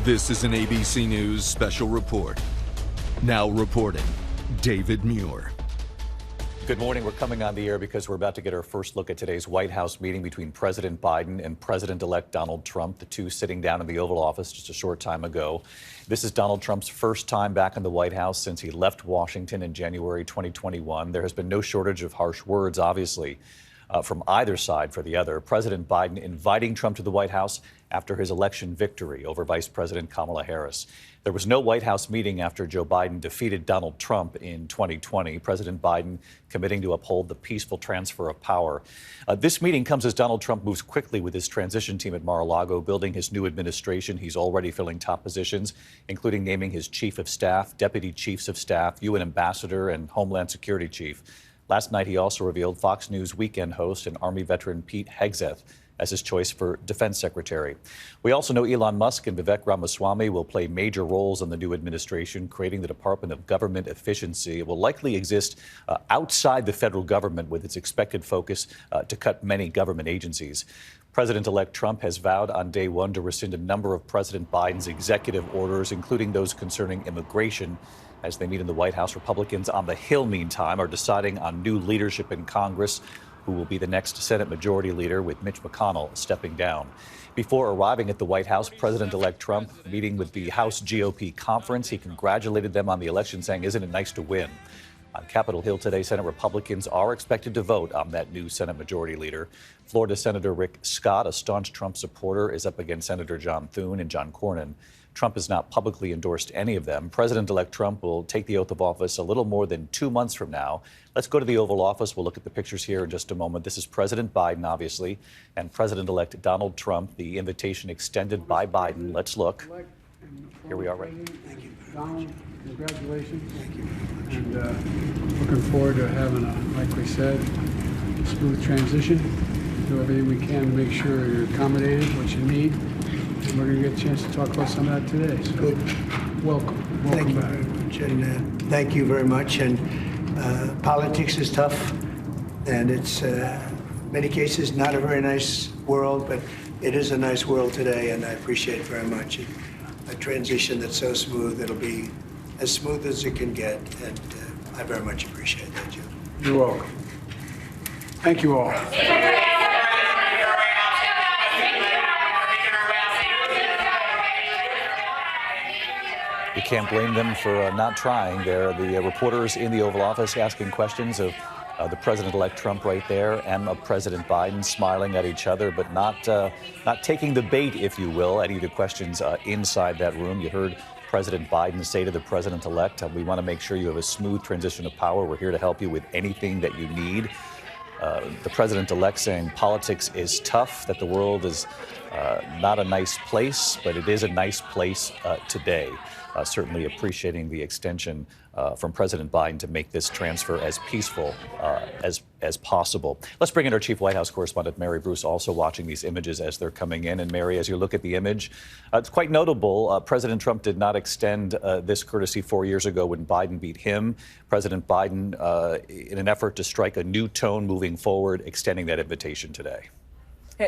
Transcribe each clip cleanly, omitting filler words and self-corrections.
This is an ABC News special report. Now reporting, David Muir. Good morning. We're coming on the air because we're about to get our first look at today's White House meeting between President Biden and President-elect Donald Trump, the two sitting down in the Oval Office just a short time ago. This is Donald Trump's first time back in the White House since he left Washington in January 2021. There has been no shortage of harsh words, obviously, from either side for the other. President Biden inviting Trump to the White House after his election victory over Vice President Kamala Harris. There was no White House meeting after Joe Biden defeated Donald Trump in 2020. President Biden committing to uphold the peaceful transfer of power. This meeting comes as Donald Trump moves quickly with his transition team at Mar-a-Lago, building his new administration. He's already filling top positions, including naming his chief of staff, deputy chiefs of staff, UN ambassador, and Homeland Security chief. Last night, he also revealed Fox News weekend host and Army veteran Pete Hegseth as his choice for defense secretary. We also know Elon Musk and Vivek Ramaswamy will play major roles in the new administration, creating the Department of Government Efficiency. It will likely exist outside the federal government, with its expected focus to cut many government agencies. President-elect Trump has vowed on day one to rescind a number of President Biden's executive orders, including those concerning immigration. As they meet in the White House, Republicans on the Hill, meantime, are deciding on new leadership in Congress, who will be the next Senate Majority Leader, with Mitch McConnell stepping down. Before arriving at the White House, President-elect Trump meeting with the House GOP conference. He congratulated them on the election, saying, "Isn't it nice to win?" On Capitol Hill today, Senate Republicans are expected to vote on that new Senate Majority Leader. Florida Senator Rick Scott, a staunch Trump supporter, is up against Senator John Thune and John Cornyn. Trump has not publicly endorsed any of them. President-elect Trump will take the oath of office a little more than 2 months from now. Let's go to the Oval Office. We'll look at the pictures here in just a moment. This is President Biden, obviously, and President-elect Donald Trump, the invitation extended by Biden. Let's look. Here we are, right? Thank you. Donald, congratulations. Thank you. And looking forward to having like we said, a smooth transition. Do everything we can to make sure you're accommodated, what you need. And we're going to get a chance to talk about some of that today. So good. Welcome Thank you back. very much. And thank you very much. And politics is tough. And it's, many cases, not a very nice world, but it is a nice world today. And I appreciate it very much. A transition that's so smooth, it'll be as smooth as it can get. And I very much appreciate that, Joe. You're welcome. Thank you all. You can't blame them for not trying. They're the reporters in the Oval Office asking questions of the President-elect Trump right there and of President Biden, smiling at each other, but not taking the bait, if you will, any of the questions inside that room. You heard President Biden say to the President-elect, "We want to make sure you have a smooth transition of power. We're here to help you with anything that you need." The President-elect saying politics is tough, that the world is not a nice place, but it is a nice place today. Certainly appreciating the extension from President Biden to make this transfer as peaceful as possible. Let's bring in our chief White House correspondent, Mary Bruce, also watching these images as they're coming in. And Mary, as you look at the image, it's quite notable. President Trump did not extend this courtesy 4 years ago when Biden beat him. President Biden, in an effort to strike a new tone moving forward, extending that invitation today.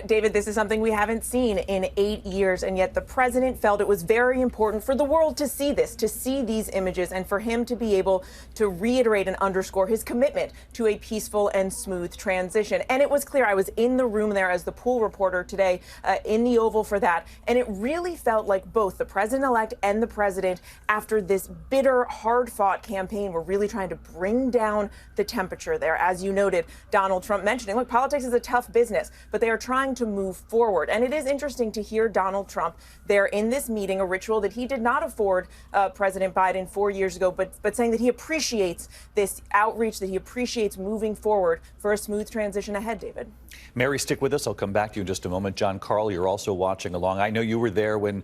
David, this is something we haven't seen in 8 years, and yet the president felt it was very important for the world to see this, to see these images, and for him to be able to reiterate and underscore his commitment to a peaceful and smooth transition. And it was clear, I was in the room there as the pool reporter today in the Oval for that, and it really felt like both the president-elect and the president, after this bitter, hard-fought campaign, were really trying to bring down the temperature there. As you noted, Donald Trump mentioning, look, politics is a tough business, but they are trying to move forward. And it is interesting to hear Donald Trump there in this meeting, a ritual that he did not afford President Biden 4 years ago, but saying that he appreciates this outreach, that he appreciates moving forward for a smooth transition ahead, David. Mary, stick with us. I'll come back to you in just a moment. John Carl, you're also watching along. I know you were there when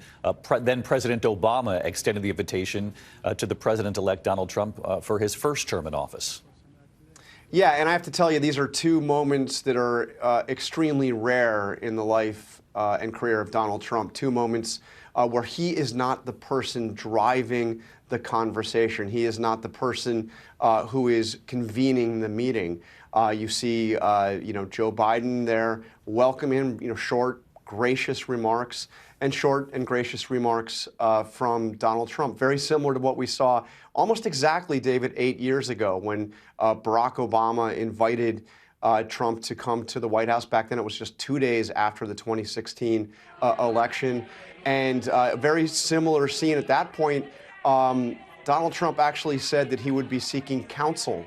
then President Obama extended the invitation to the president-elect Donald Trump for his first term in office. Yeah, and I have to tell you, these are two moments that are extremely rare in the life and career of Donald Trump. Two moments where he is not the person driving the conversation. He is not the person who is convening the meeting. You see, Joe Biden there welcome him, short, gracious remarks, and short and gracious remarks from Donald Trump, very similar to what we saw almost exactly, David, 8 years ago when Barack Obama invited Trump to come to the White House. Back then, it was just 2 days after the 2016 election. And a very similar scene at that point. Donald Trump actually said that he would be seeking counsel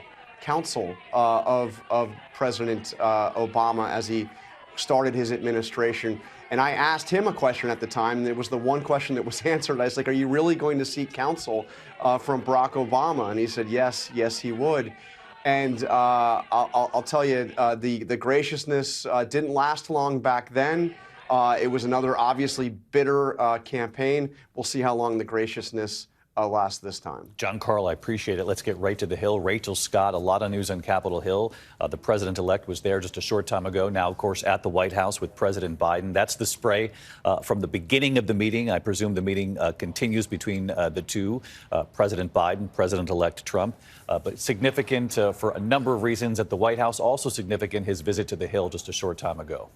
of President Obama as he started his administration. And I asked him a question at the time, and it was the one question that was answered. I was like, are you really going to seek counsel from Barack Obama? And he said, yes, he would. And I'll tell you, the graciousness didn't last long back then. It was another obviously bitter campaign. We'll see how long the graciousness lasts this time. John Carl, I appreciate it. Let's get right to the Hill. Rachel Scott, a lot of news on Capitol Hill. The president-elect was there just a short time ago. Now, of course, at the White House with President Biden. That's the spray from the beginning of the meeting. I presume the meeting continues between the two, President Biden, President-elect Trump. But significant for a number of reasons at the White House. Also significant his visit to the Hill just a short time ago.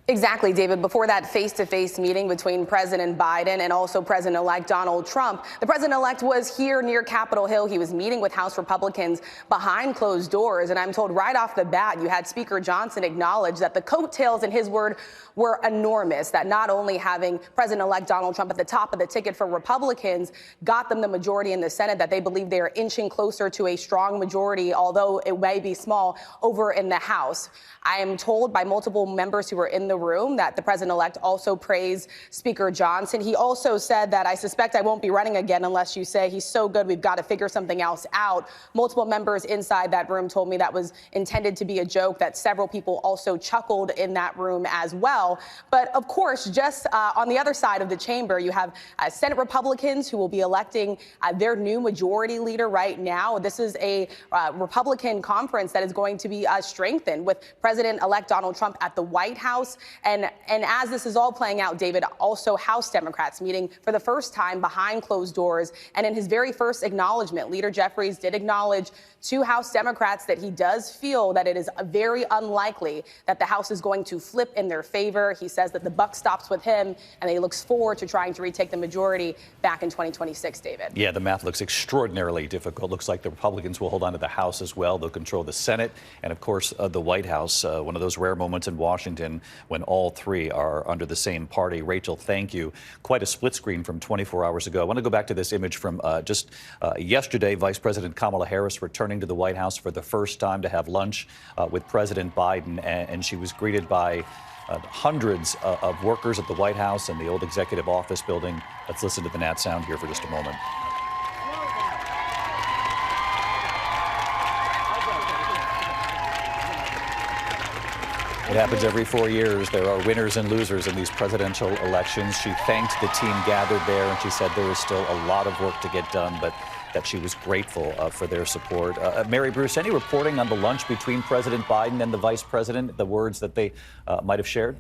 Exactly, David. Before that face-to-face meeting between President Biden and also President-elect Donald Trump, the president-elect was here near Capitol Hill. He was meeting with House Republicans behind closed doors. And I'm told right off the bat, you had Speaker Johnson acknowledge that the coattails, in his word, were enormous, that not only having President-elect Donald Trump at the top of the ticket for Republicans got them the majority in the Senate, that they believe they are inching closer to a strong majority, although it may be small, over in the House. I am told by multiple members who were in the room that the president-elect also praised Speaker Johnson. He also said that I suspect I won't be running again unless you say he's so good we've got to figure something else out. Multiple members inside that room told me that was intended to be a joke, that several people also chuckled in that room as well. But of course, just on the other side of the chamber, you have Senate Republicans who will be electing their new majority leader right now. This is a Republican conference that is going to be strengthened with President-elect Donald Trump at the White House. And as this is all playing out, David, also House Democrats meeting for the first time behind closed doors. And in his very first acknowledgement, Leader Jeffries did acknowledge to House Democrats that he does feel that it is very unlikely that the House is going to flip in their favor. He says that the buck stops with him, and he looks forward to trying to retake the majority back in 2026, David. Yeah, the math looks extraordinarily difficult. Looks like the Republicans will hold on to the House as well. They'll control the Senate and, of course, the White House. One of those rare moments in Washington when all three are under the same party. Rachel, thank you. Quite a split screen from 24 hours ago. I want to go back to this image from just yesterday. Vice President Kamala Harris returning to the White House for the first time to have lunch with President Biden, and she was greeted by hundreds of workers at the White House and the old executive office building. Let's listen to the Nat sound here for just a moment. It happens every 4 years. There are winners and losers in these presidential elections. She thanked the team gathered there, and she said there is still a lot of work to get done, but that she was grateful for their support. Mary Bruce, any reporting on the lunch between President Biden and the vice president, the words that they might have shared?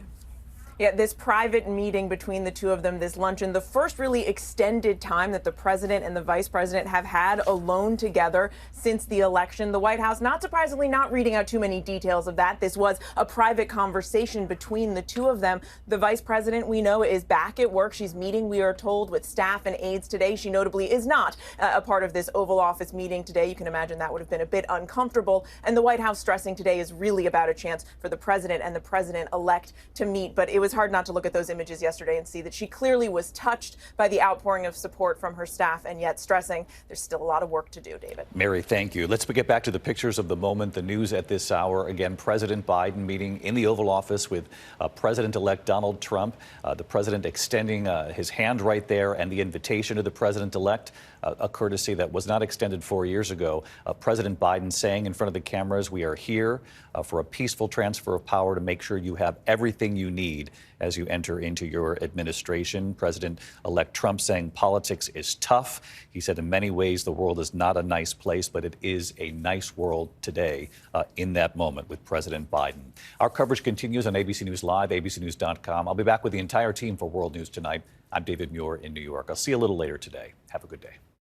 Yeah, this private meeting between the two of them, this luncheon, the first really extended time that the president and the vice president have had alone together since the election. The White House, not surprisingly, not reading out too many details of that. This was a private conversation between the two of them. The vice president, we know, is back at work. She's meeting, we are told, with staff and aides today. She notably is not a part of this Oval Office meeting today. You can imagine that would have been a bit uncomfortable. And the White House stressing today is really about a chance for the president and the president-elect to meet. But it was hard not to look at those images yesterday and see that she clearly was touched by the outpouring of support from her staff, and yet stressing there's still a lot of work to do, David. Mary, thank you. Let's get back to the pictures of the moment, the news at this hour. Again, President Biden meeting in the Oval Office with President-elect Donald Trump. The president extending his hand right there, and the invitation to the president-elect, a courtesy that was not extended 4 years ago. President Biden saying in front of the cameras, we are here for a peaceful transfer of power to make sure you have everything you need as you enter into your administration. President-elect Trump saying politics is tough. He said in many ways the world is not a nice place, but it is a nice world today in that moment with President Biden. Our coverage continues on ABC News Live, abcnews.com. I'll be back with the entire team for World News Tonight. I'm David Muir in New York. I'll see you a little later today. Have a good day.